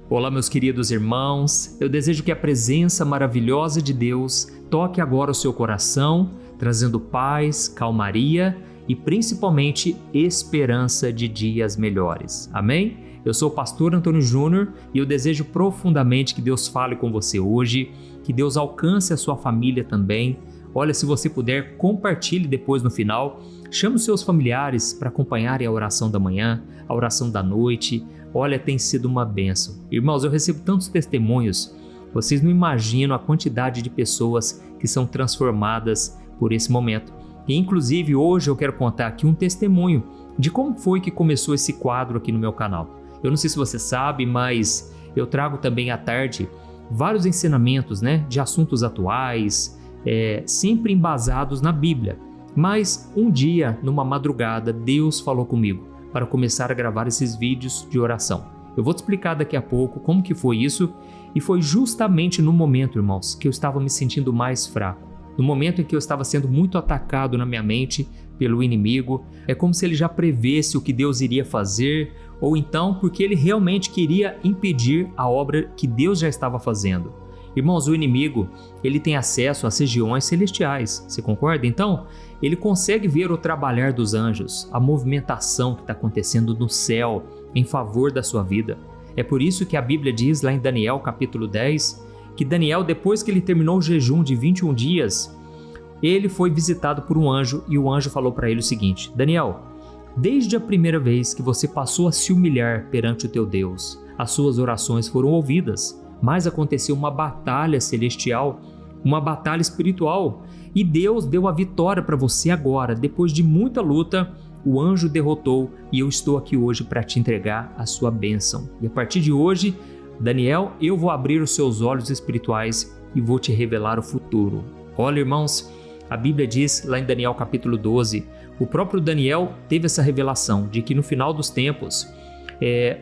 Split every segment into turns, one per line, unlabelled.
Olá, meus queridos irmãos, eu desejo que a presença maravilhosa de Deus toque agora o seu coração, trazendo paz, calmaria e principalmente esperança de dias melhores. Amém? Eu sou o pastor Antônio Júnior e eu desejo profundamente que Deus fale com você hoje, que Deus alcance a sua família também. Olha, se você puder, compartilhe depois no final. Chame os seus familiares para acompanharem a oração da manhã, a oração da noite. Olha, tem sido uma bênção. Irmãos, eu recebo tantos testemunhos. Vocês não imaginam a quantidade de pessoas que são transformadas por esse momento. E inclusive hoje eu quero contar aqui um testemunho de como foi que começou esse quadro aqui no meu canal. Eu não sei se você sabe, mas eu trago também à tarde vários ensinamentos, de assuntos atuais, sempre embasados na Bíblia. Mas um dia, numa madrugada, Deus falou comigo para começar a gravar esses vídeos de oração. Eu vou te explicar daqui a pouco como que foi isso, e foi justamente no momento, irmãos, que eu estava me sentindo mais fraco. No momento em que eu estava sendo muito atacado na minha mente pelo inimigo, é como se ele já prevesse o que Deus iria fazer, ou então porque ele realmente queria impedir a obra que Deus já estava fazendo. Irmãos, o inimigo, ele tem acesso às regiões celestiais, você concorda? Então, ele consegue ver o trabalhar dos anjos, a movimentação que está acontecendo no céu em favor da sua vida. É por isso que a Bíblia diz lá em Daniel capítulo 10, que Daniel, depois que ele terminou o jejum de 21 dias, ele foi visitado por um anjo e o anjo falou para ele o seguinte: Daniel, desde a primeira vez que você passou a se humilhar perante o teu Deus, as suas orações foram ouvidas, mas aconteceu uma batalha celestial, uma batalha espiritual, e Deus deu a vitória para você agora. Depois de muita luta, o anjo derrotou e eu estou aqui hoje para te entregar a sua bênção. E a partir de hoje, Daniel, eu vou abrir os seus olhos espirituais e vou te revelar o futuro. Olha, irmãos, a Bíblia diz lá em Daniel capítulo 12, o próprio Daniel teve essa revelação de que no final dos tempos,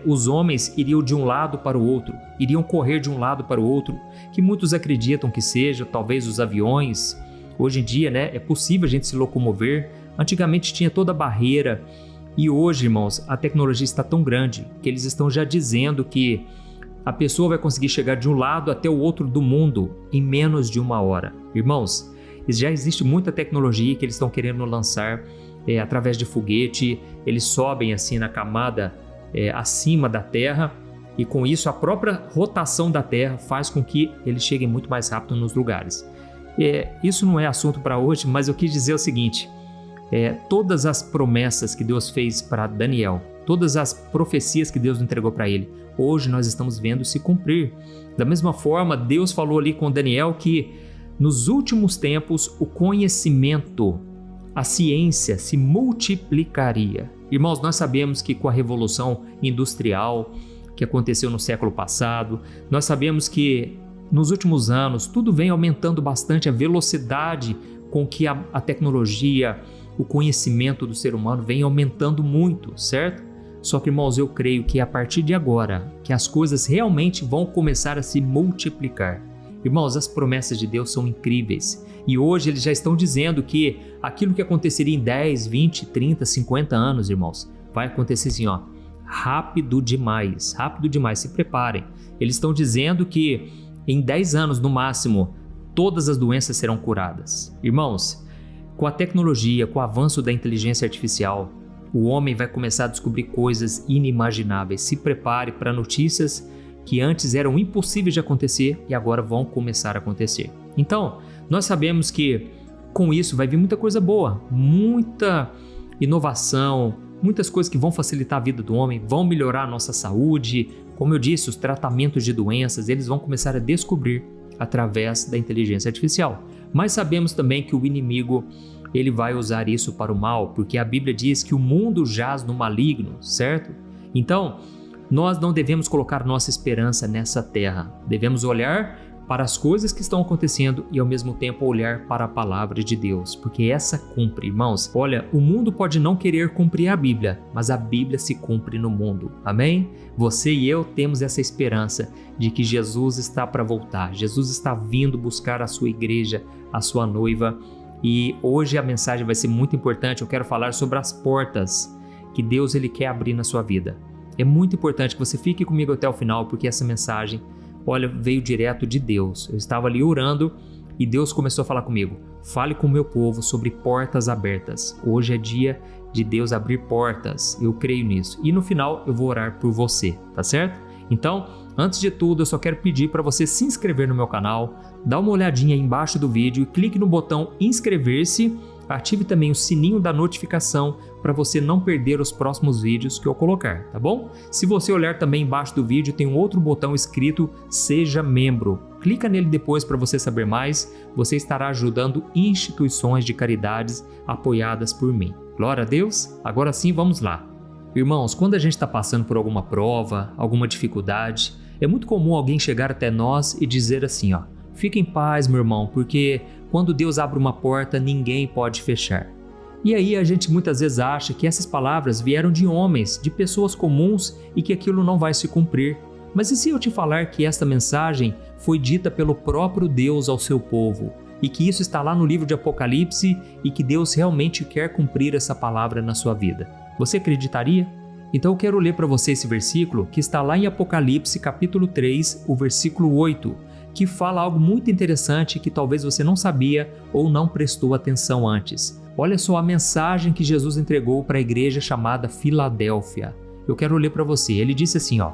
os homens iriam de um lado para o outro, iriam correr de um lado para o outro, que muitos acreditam que seja talvez os aviões. Hoje em dia, é possível a gente se locomover. Antigamente tinha toda a barreira e hoje, irmãos, a tecnologia está tão grande que eles estão já dizendo que a pessoa vai conseguir chegar de um lado até o outro do mundo em menos de uma hora. Irmãos, já existe muita tecnologia que eles estão querendo lançar através de foguete. Eles sobem assim na camada acima da Terra e com isso a própria rotação da Terra faz com que eles cheguem muito mais rápido nos lugares. Isso não é assunto para hoje, mas eu quis dizer o seguinte: todas as promessas que Deus fez para Daniel, todas as profecias que Deus entregou para ele, hoje nós estamos vendo se cumprir. Da mesma forma, Deus falou ali com Daniel que nos últimos tempos o conhecimento, a ciência se multiplicaria. Irmãos, nós sabemos que com a Revolução Industrial que aconteceu no século passado, nós sabemos que nos últimos anos tudo vem aumentando bastante a velocidade com que a tecnologia, o conhecimento do ser humano vem aumentando muito, certo? Só que, irmãos, eu creio que a partir de agora, que as coisas realmente vão começar a se multiplicar. Irmãos, as promessas de Deus são incríveis. E hoje eles já estão dizendo que aquilo que aconteceria em 10, 20, 30, 50 anos, irmãos, vai acontecer assim, rápido demais, se preparem. Eles estão dizendo que em 10 anos no máximo, todas as doenças serão curadas. Irmãos, com a tecnologia, com o avanço da inteligência artificial, o homem vai começar a descobrir coisas inimagináveis. Se prepare para notícias que antes eram impossíveis de acontecer e agora vão começar a acontecer. Então, nós sabemos que com isso vai vir muita coisa boa, muita inovação, muitas coisas que vão facilitar a vida do homem, vão melhorar a nossa saúde. Como eu disse, os tratamentos de doenças, eles vão começar a descobrir através da inteligência artificial. Mas sabemos também que o inimigo, ele vai usar isso para o mal, porque a Bíblia diz que o mundo jaz no maligno, certo? Então, nós não devemos colocar nossa esperança nessa terra. Devemos olhar para as coisas que estão acontecendo e ao mesmo tempo olhar para a palavra de Deus, porque essa cumpre, irmãos. Olha, o mundo pode não querer cumprir a Bíblia, mas a Bíblia se cumpre no mundo, amém? Você e eu temos essa esperança de que Jesus está para voltar, Jesus está vindo buscar a sua igreja, a sua noiva, e hoje a mensagem vai ser muito importante. Eu quero falar sobre as portas que Deus ele quer abrir na sua vida. É muito importante que você fique comigo até o final, porque essa mensagem, olha, veio direto de Deus. Eu estava ali orando e Deus começou a falar comigo. Fale com o meu povo sobre portas abertas. Hoje é dia de Deus abrir portas. Eu creio nisso. E no final eu vou orar por você, tá certo? Então, antes de tudo, eu só quero pedir para você se inscrever no meu canal, dá uma olhadinha aí embaixo do vídeo e clique no botão inscrever-se. Ative também o sininho da notificação para você não perder os próximos vídeos que eu colocar, tá bom? Se você olhar também embaixo do vídeo, tem um outro botão escrito Seja Membro. Clica nele depois para você saber mais. Você estará ajudando instituições de caridades apoiadas por mim. Glória a Deus! Agora sim, vamos lá. Irmãos, quando a gente está passando por alguma prova, alguma dificuldade, é muito comum alguém chegar até nós e dizer assim, ó, fica em paz, meu irmão, porque quando Deus abre uma porta, ninguém pode fechar. E aí a gente muitas vezes acha que essas palavras vieram de homens, de pessoas comuns e que aquilo não vai se cumprir. Mas e se eu te falar que esta mensagem foi dita pelo próprio Deus ao seu povo e que isso está lá no livro de Apocalipse e que Deus realmente quer cumprir essa palavra na sua vida? Você acreditaria? Então eu quero ler para você esse versículo que está lá em Apocalipse capítulo 3, o versículo 8, que fala algo muito interessante que talvez você não sabia ou não prestou atenção antes. Olha só a mensagem que Jesus entregou para a igreja chamada Filadélfia. Eu quero ler para você. Ele disse assim, ó: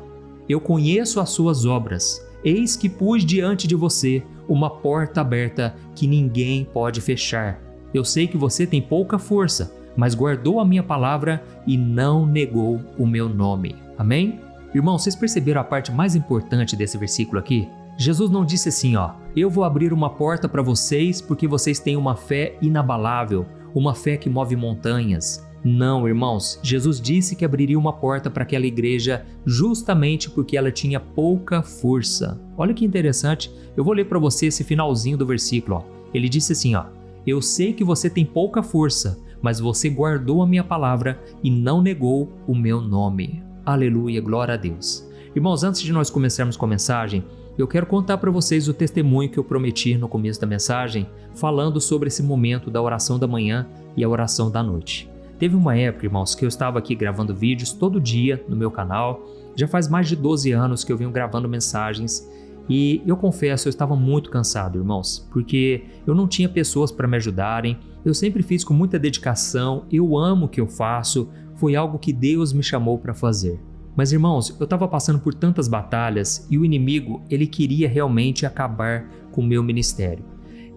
Eu conheço as suas obras. Eis que pus diante de você uma porta aberta que ninguém pode fechar. Eu sei que você tem pouca força, mas guardou a minha palavra e não negou o meu nome. Amém? Irmão, vocês perceberam a parte mais importante desse versículo aqui? Jesus não disse assim, ó, eu vou abrir uma porta para vocês porque vocês têm uma fé inabalável, uma fé que move montanhas. Não, irmãos, Jesus disse que abriria uma porta para aquela igreja justamente porque ela tinha pouca força. Olha que interessante, eu vou ler para você esse finalzinho do versículo. Ó. Ele disse assim, ó, eu sei que você tem pouca força, mas você guardou a minha palavra e não negou o meu nome. Aleluia, glória a Deus. Irmãos, antes de nós começarmos com a mensagem, eu quero contar para vocês o testemunho que eu prometi no começo da mensagem, falando sobre esse momento da oração da manhã e a oração da noite. Teve uma época, irmãos, que eu estava aqui gravando vídeos todo dia no meu canal, já faz mais de 12 anos que eu venho gravando mensagens e eu confesso, eu estava muito cansado, irmãos, porque eu não tinha pessoas para me ajudarem, eu sempre fiz com muita dedicação, eu amo o que eu faço, foi algo que Deus me chamou para fazer. Mas irmãos, eu estava passando por tantas batalhas e o inimigo, ele queria realmente acabar com o meu ministério.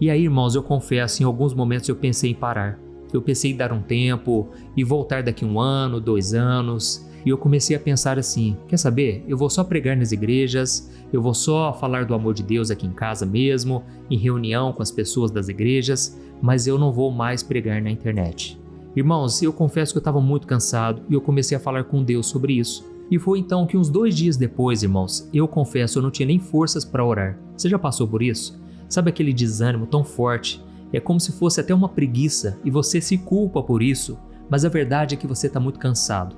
E aí, irmãos, eu confesso, em alguns momentos eu pensei em parar. Eu pensei em dar um tempo e voltar daqui 1 ano, 2 anos. E eu comecei a pensar assim, quer saber? Eu vou só pregar nas igrejas, eu vou só falar do amor de Deus aqui em casa mesmo, em reunião com as pessoas das igrejas, mas eu não vou mais pregar na internet. Irmãos, eu confesso que eu estava muito cansado e eu comecei a falar com Deus sobre isso. E foi então que uns 2 dias depois, irmãos, eu confesso, eu não tinha nem forças para orar. Você já passou por isso? Sabe aquele desânimo tão forte? É como se fosse até uma preguiça e você se culpa por isso, mas a verdade é que você está muito cansado.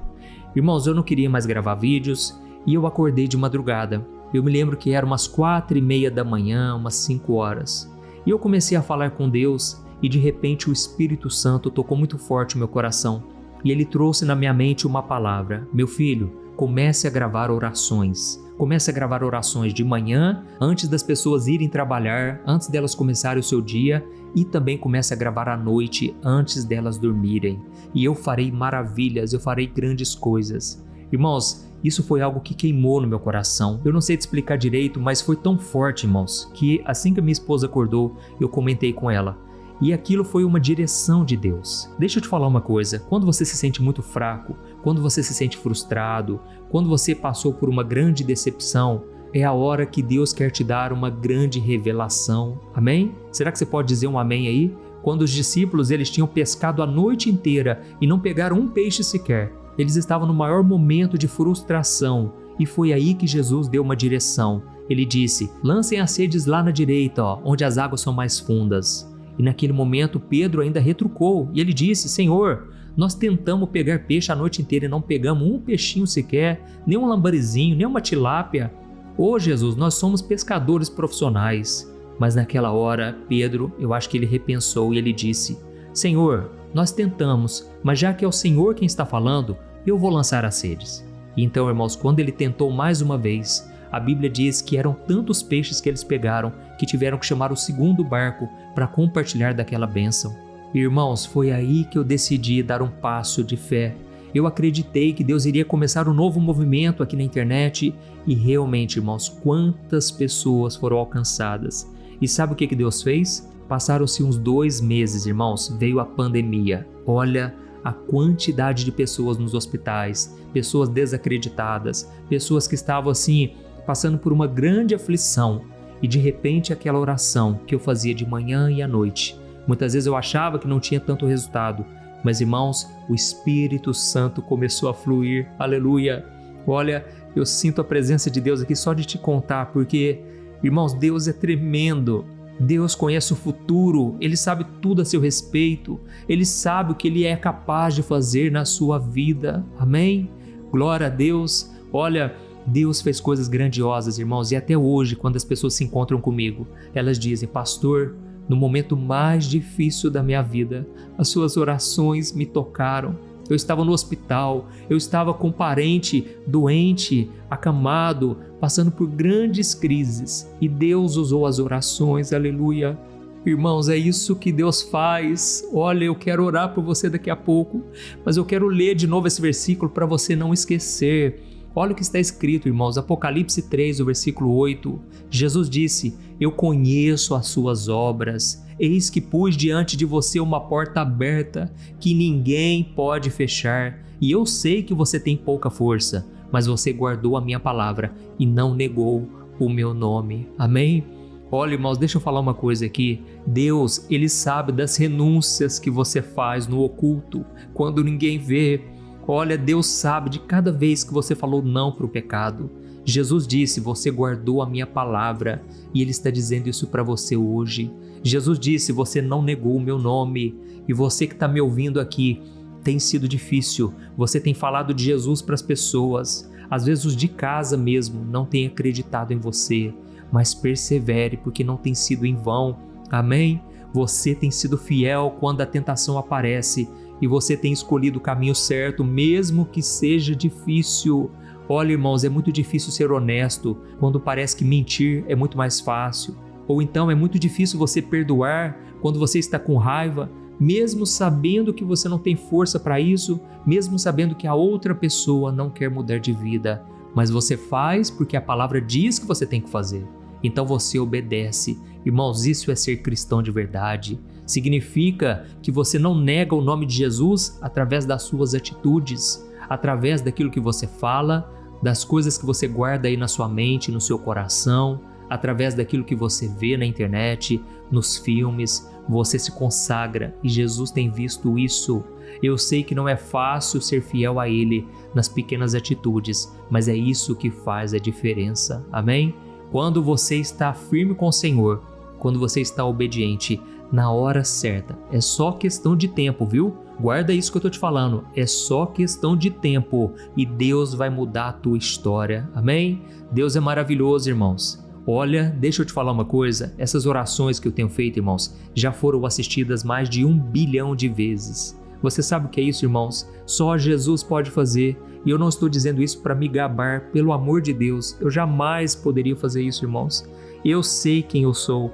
Irmãos, eu não queria mais gravar vídeos e eu acordei de madrugada. Eu me lembro que era umas 4:30 da manhã, umas 5 horas. E eu comecei a falar com Deus e de repente o Espírito Santo tocou muito forte o meu coração. E ele trouxe na minha mente uma palavra: meu filho, comece a gravar orações. Comece a gravar orações de manhã, antes das pessoas irem trabalhar, antes delas começarem o seu dia, e também comece a gravar à noite, antes delas dormirem. E eu farei maravilhas, eu farei grandes coisas. Irmãos, isso foi algo que queimou no meu coração. Eu não sei te explicar direito, mas foi tão forte, irmãos, que assim que a minha esposa acordou, eu comentei com ela. E aquilo foi uma direção de Deus. Deixa eu te falar uma coisa, quando você se sente muito fraco, quando você se sente frustrado, quando você passou por uma grande decepção, é a hora que Deus quer te dar uma grande revelação. Amém? Será que você pode dizer um amém aí? Quando os discípulos eles tinham pescado a noite inteira e não pegaram um peixe sequer, eles estavam no maior momento de frustração e foi aí que Jesus deu uma direção. Ele disse, lancem as redes lá na direita, onde as águas são mais fundas. E naquele momento Pedro ainda retrucou e ele disse, Senhor, nós tentamos pegar peixe a noite inteira e não pegamos um peixinho sequer, nem um lambarizinho, nem uma tilápia. Ô Jesus, nós somos pescadores profissionais. Mas naquela hora, Pedro, eu acho que ele repensou e ele disse, Senhor, nós tentamos, mas já que é o Senhor quem está falando, eu vou lançar as redes. E então, irmãos, quando ele tentou mais uma vez, a Bíblia diz que eram tantos peixes que eles pegaram que tiveram que chamar o segundo barco para compartilhar daquela bênção. Irmãos, foi aí que eu decidi dar um passo de fé. Eu acreditei que Deus iria começar um novo movimento aqui na internet e realmente, irmãos, quantas pessoas foram alcançadas. E sabe o que Deus fez? Passaram-se uns 2 meses, irmãos, veio a pandemia. Olha a quantidade de pessoas nos hospitais, pessoas desacreditadas, pessoas que estavam assim, passando por uma grande aflição. E de repente aquela oração que eu fazia de manhã e à noite, muitas vezes eu achava que não tinha tanto resultado, mas irmãos, o Espírito Santo começou a fluir, aleluia. Olha, eu sinto a presença de Deus aqui só de te contar, porque, irmãos, Deus é tremendo. Deus conhece o futuro, Ele sabe tudo a seu respeito, Ele sabe o que Ele é capaz de fazer na sua vida, amém? Glória a Deus. Olha, Deus fez coisas grandiosas, irmãos, e até hoje, quando as pessoas se encontram comigo, elas dizem: pastor, no momento mais difícil da minha vida, as suas orações me tocaram. Eu estava no hospital, eu estava com um parente doente, acamado, passando por grandes crises, e Deus usou as orações, aleluia. Irmãos, é isso que Deus faz. Olha, eu quero orar por você daqui a pouco, mas eu quero ler de novo esse versículo para você não esquecer. Olha o que está escrito, irmãos, Apocalipse 3, o versículo 8. Jesus disse: eu conheço as suas obras, eis que pus diante de você uma porta aberta, que ninguém pode fechar, e eu sei que você tem pouca força, mas você guardou a minha palavra e não negou o meu nome. Amém? Olha, irmãos, deixa eu falar uma coisa aqui. Deus, Ele sabe das renúncias que você faz no oculto, quando ninguém vê. Olha, Deus sabe de cada vez que você falou não para o pecado. Jesus disse: você guardou a minha palavra, e Ele está dizendo isso para você hoje. Jesus disse: você não negou o meu nome. E você que está me ouvindo aqui, tem sido difícil, você tem falado de Jesus para as pessoas, às vezes os de casa mesmo não têm acreditado em você, mas persevere, porque não tem sido em vão, amém? Você tem sido fiel quando a tentação aparece, e você tem escolhido o caminho certo, mesmo que seja difícil. Olha, irmãos, é muito difícil ser honesto quando parece que mentir é muito mais fácil. Ou então é muito difícil você perdoar quando você está com raiva, mesmo sabendo que você não tem força para isso, mesmo sabendo que a outra pessoa não quer mudar de vida. Mas você faz porque a palavra diz que você tem que fazer. Então você obedece. Irmãos, isso é ser cristão de verdade. Significa que você não nega o nome de Jesus através das suas atitudes, através daquilo que você fala, das coisas que você guarda aí na sua mente, no seu coração, através daquilo que você vê na internet, nos filmes. Você se consagra e Jesus tem visto isso. Eu sei que não é fácil ser fiel a Ele nas pequenas atitudes, mas é isso que faz a diferença, amém? Quando você está firme com o Senhor, quando você está obediente, na hora certa, é só questão de tempo, viu? Guarda isso que eu tô te falando, é só questão de tempo e Deus vai mudar a tua história, amém? Deus é maravilhoso, irmãos. Olha, deixa eu te falar uma coisa, essas orações que eu tenho feito, irmãos, já foram assistidas mais de 1 bilhão de vezes. Você sabe o que é isso, irmãos? Só Jesus pode fazer, e eu não estou dizendo isso para me gabar, pelo amor de Deus, eu jamais poderia fazer isso, irmãos. Eu sei quem eu sou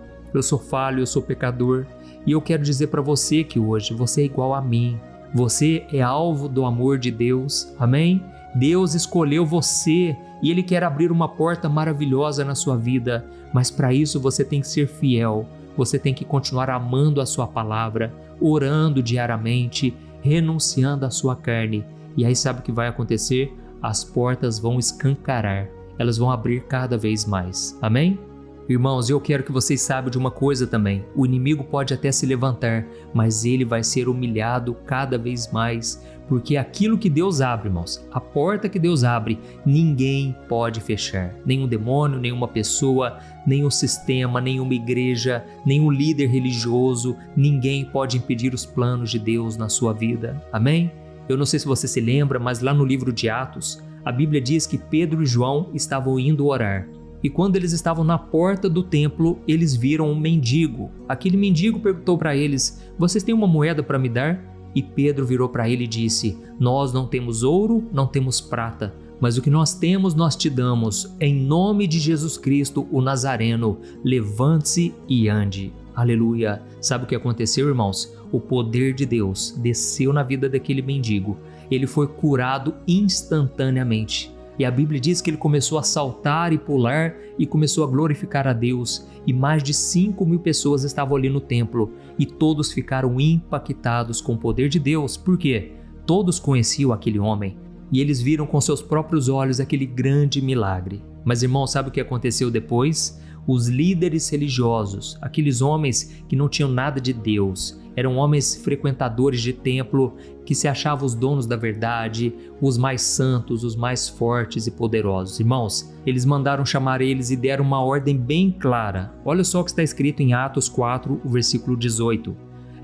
falho, eu sou pecador, e eu quero dizer para você que hoje você é igual a mim, você é alvo do amor de Deus, amém? Deus escolheu você e Ele quer abrir uma porta maravilhosa na sua vida, mas para isso você tem que ser fiel, você tem que continuar amando a sua palavra, orando diariamente, renunciando à sua carne, e aí sabe o que vai acontecer? As portas vão escancarar, elas vão abrir cada vez mais, amém? Irmãos, eu quero que vocês saibam de uma coisa também, o inimigo pode até se levantar, mas ele vai ser humilhado cada vez mais, porque aquilo que Deus abre, irmãos, a porta que Deus abre, ninguém pode fechar, nenhum demônio, nenhuma pessoa, nenhum sistema, nenhuma igreja, nenhum líder religioso, ninguém pode impedir os planos de Deus na sua vida, amém? Eu não sei se você se lembra, mas lá no livro de Atos, a Bíblia diz que Pedro e João estavam indo orar. E quando eles estavam na porta do templo, eles viram um mendigo. Aquele mendigo perguntou para eles: vocês têm uma moeda para me dar? E Pedro virou para ele e disse: nós não temos ouro, não temos prata, mas o que nós temos nós te damos. Em nome de Jesus Cristo, o Nazareno, levante-se e ande. Aleluia! Sabe o que aconteceu, irmãos? O poder de Deus desceu na vida daquele mendigo. Ele foi curado instantaneamente. E a Bíblia diz que ele começou a saltar e pular e começou a glorificar a Deus. E mais de 5.000 pessoas estavam ali no templo e todos ficaram impactados com o poder de Deus. Por quê? Todos conheciam aquele homem e eles viram com seus próprios olhos aquele grande milagre. Mas, irmão, sabe o que aconteceu depois? Os líderes religiosos, aqueles homens que não tinham nada de Deus, eram homens frequentadores de templo que se achavam os donos da verdade, os mais santos, os mais fortes e poderosos. Irmãos, eles mandaram chamar eles e deram uma ordem bem clara. Olha só o que está escrito em Atos 4, o versículo 18.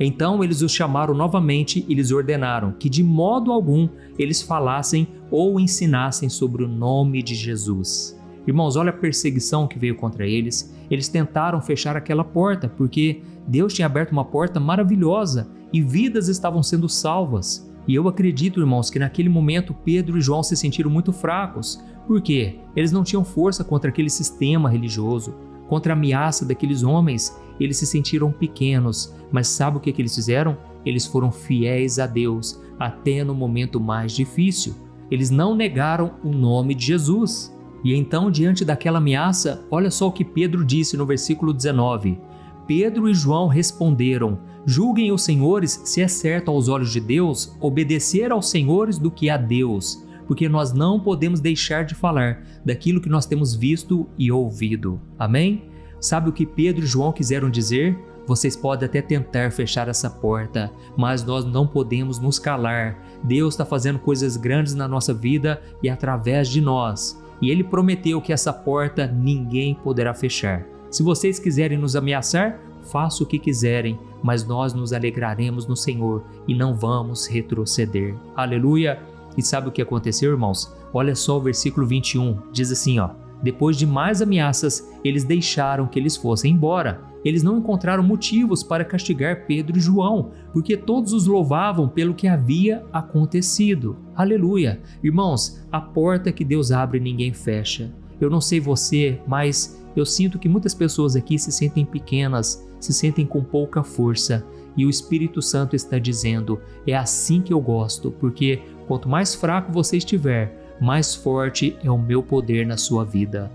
Então eles os chamaram novamente e lhes ordenaram que de modo algum eles falassem ou ensinassem sobre o nome de Jesus. Irmãos, olha a perseguição que veio contra eles. Eles tentaram fechar aquela porta porque Deus tinha aberto uma porta maravilhosa e vidas estavam sendo salvas. E eu acredito, irmãos, que naquele momento Pedro e João se sentiram muito fracos. Por quê? Eles não tinham força contra aquele sistema religioso, contra a ameaça daqueles homens. Eles se sentiram pequenos, mas sabe o que eles fizeram? Eles foram fiéis a Deus até no momento mais difícil. Eles não negaram o nome de Jesus. E então, diante daquela ameaça, olha só o que Pedro disse no versículo 19. Pedro e João responderam: julguem os senhores se é certo aos olhos de Deus obedecer aos senhores do que a Deus, porque nós não podemos deixar de falar daquilo que nós temos visto e ouvido. Amém? Sabe o que Pedro e João quiseram dizer? Vocês podem até tentar fechar essa porta, mas nós não podemos nos calar. Deus está fazendo coisas grandes na nossa vida e através de nós. E Ele prometeu que essa porta ninguém poderá fechar. Se vocês quiserem nos ameaçar, façam o que quiserem, mas nós nos alegraremos no Senhor e não vamos retroceder. Aleluia! E sabe o que aconteceu, irmãos? Olha só o versículo 21, diz assim, depois de mais ameaças, eles deixaram que eles fossem embora. Eles não encontraram motivos para castigar Pedro e João, porque todos os louvavam pelo que havia acontecido. Aleluia! Irmãos, a porta que Deus abre ninguém fecha. Eu não sei você, mas eu sinto que muitas pessoas aqui se sentem pequenas, se sentem com pouca força. E o Espírito Santo está dizendo, é assim que eu gosto, porque quanto mais fraco você estiver, mais forte é o meu poder na sua vida.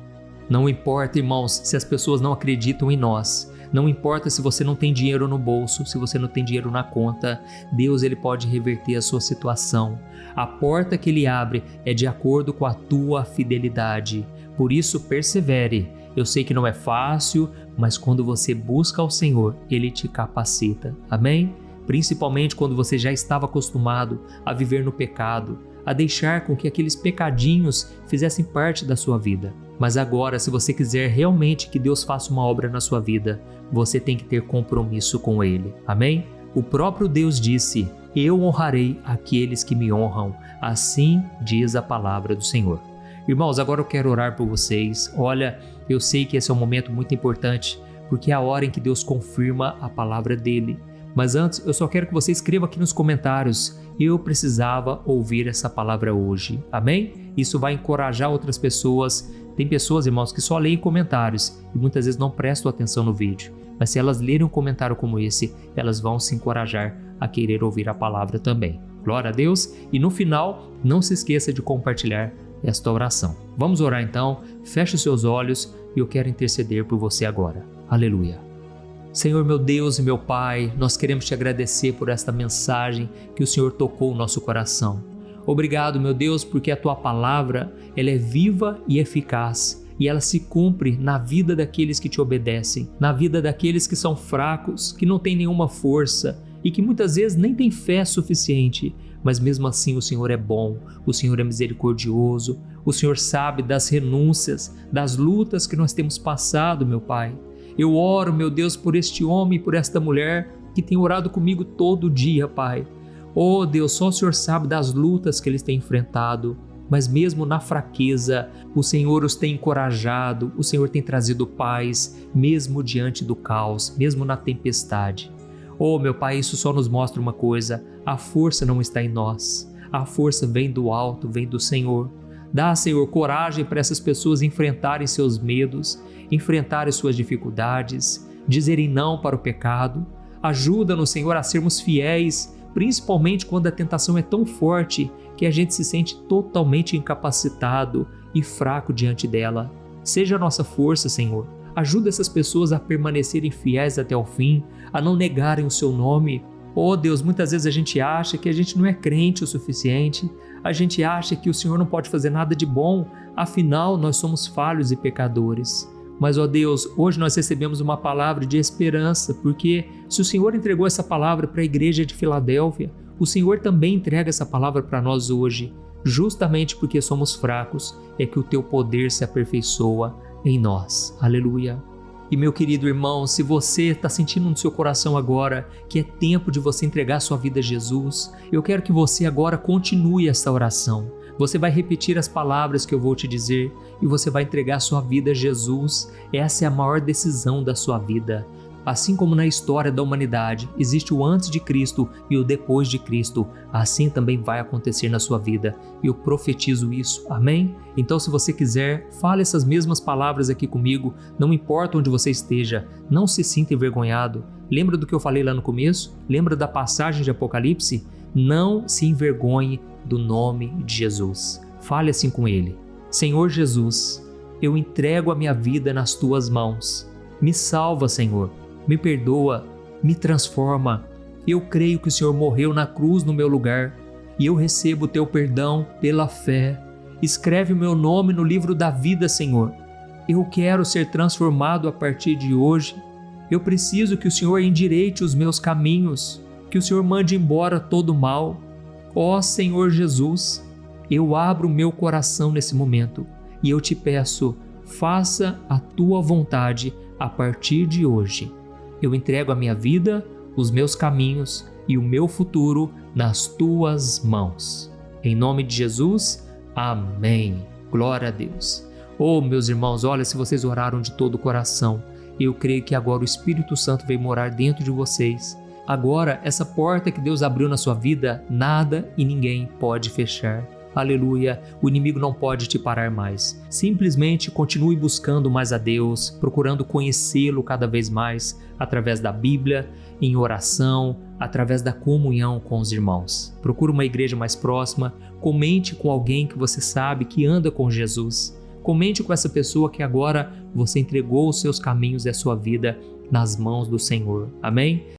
Não importa, irmãos, se as pessoas não acreditam em nós. Não importa se você não tem dinheiro no bolso, se você não tem dinheiro na conta. Deus, Ele pode reverter a sua situação. A porta que Ele abre é de acordo com a tua fidelidade. Por isso, persevere. Eu sei que não é fácil, mas quando você busca ao Senhor, Ele te capacita. Amém? Principalmente quando você já estava acostumado a viver no pecado, a deixar com que aqueles pecadinhos fizessem parte da sua vida. Mas agora, se você quiser realmente que Deus faça uma obra na sua vida, você tem que ter compromisso com Ele. Amém? O próprio Deus disse, eu honrarei aqueles que me honram. Assim diz a palavra do Senhor. Irmãos, agora eu quero orar por vocês. Olha, eu sei que esse é um momento muito importante, porque é a hora em que Deus confirma a palavra dEle. Mas antes, eu só quero que você escreva aqui nos comentários, eu precisava ouvir essa palavra hoje. Amém? Isso vai encorajar outras pessoas. Tem pessoas, irmãos, que só leem comentários e muitas vezes não prestam atenção no vídeo. Mas se elas lerem um comentário como esse, elas vão se encorajar a querer ouvir a palavra também. Glória a Deus! E no final, não se esqueça de compartilhar esta oração. Vamos orar então, feche os seus olhos e eu quero interceder por você agora. Aleluia! Senhor, meu Deus e meu Pai, nós queremos te agradecer por esta mensagem que o Senhor tocou no nosso coração. Obrigado, meu Deus, porque a Tua palavra, ela é viva e eficaz e ela se cumpre na vida daqueles que te obedecem, na vida daqueles que são fracos, que não têm nenhuma força e que muitas vezes nem têm fé suficiente, mas mesmo assim o Senhor é bom, o Senhor é misericordioso, o Senhor sabe das renúncias, das lutas que nós temos passado, meu Pai. Eu oro, meu Deus, por este homem e por esta mulher que tem orado comigo todo dia, Pai. Oh Deus, só o Senhor sabe das lutas que eles têm enfrentado, mas mesmo na fraqueza, o Senhor os tem encorajado, o Senhor tem trazido paz, mesmo diante do caos, mesmo na tempestade. Oh meu Pai, isso só nos mostra uma coisa, a força não está em nós, a força vem do alto, vem do Senhor. Dá, Senhor, coragem para essas pessoas enfrentarem seus medos, enfrentarem suas dificuldades, dizerem não para o pecado. Ajuda-nos, Senhor, a sermos fiéis, principalmente quando a tentação é tão forte que a gente se sente totalmente incapacitado e fraco diante dela. Seja a nossa força, Senhor. Ajuda essas pessoas a permanecerem fiéis até o fim, a não negarem o seu nome. Oh Deus, muitas vezes a gente acha que a gente não é crente o suficiente, a gente acha que o Senhor não pode fazer nada de bom, afinal nós somos falhos e pecadores. Mas, ó Deus, hoje nós recebemos uma palavra de esperança, porque se o Senhor entregou essa palavra para a igreja de Filadélfia, o Senhor também entrega essa palavra para nós hoje. Justamente porque somos fracos, é que o teu poder se aperfeiçoa em nós. Aleluia. E meu querido irmão, se você está sentindo no seu coração agora que é tempo de você entregar sua vida a Jesus, eu quero que você agora continue essa oração. Você vai repetir as palavras que eu vou te dizer e você vai entregar sua vida a Jesus. Essa é a maior decisão da sua vida. Assim como na história da humanidade existe o antes de Cristo e o depois de Cristo, assim também vai acontecer na sua vida. Eu profetizo isso, amém? Então, se você quiser, fale essas mesmas palavras aqui comigo, não importa onde você esteja, não se sinta envergonhado. Lembra do que eu falei lá no começo? Lembra da passagem de Apocalipse? Não se envergonhe do nome de Jesus. Fale assim com ele: Senhor Jesus, eu entrego a minha vida nas tuas mãos. Me salva, Senhor. Me perdoa, me transforma. Eu creio que o Senhor morreu na cruz no meu lugar e eu recebo o teu perdão pela fé. Escreve o meu nome no livro da vida, Senhor. Eu quero ser transformado a partir de hoje. Eu preciso que o Senhor endireite os meus caminhos, que o Senhor mande embora todo o mal. Ó Senhor Jesus, eu abro o meu coração nesse momento e eu te peço, faça a tua vontade a partir de hoje. Eu entrego a minha vida, os meus caminhos e o meu futuro nas tuas mãos. Em nome de Jesus, amém. Glória a Deus. Oh, meus irmãos, olha, se vocês oraram de todo o coração, eu creio que agora o Espírito Santo veio morar dentro de vocês. Agora, essa porta que Deus abriu na sua vida, nada e ninguém pode fechar. Aleluia, o inimigo não pode te parar mais. Simplesmente continue buscando mais a Deus, procurando conhecê-lo cada vez mais através da Bíblia, em oração, através da comunhão com os irmãos. Procure uma igreja mais próxima, comente com alguém que você sabe que anda com Jesus. Comente com essa pessoa que agora você entregou os seus caminhos e a sua vida nas mãos do Senhor. Amém?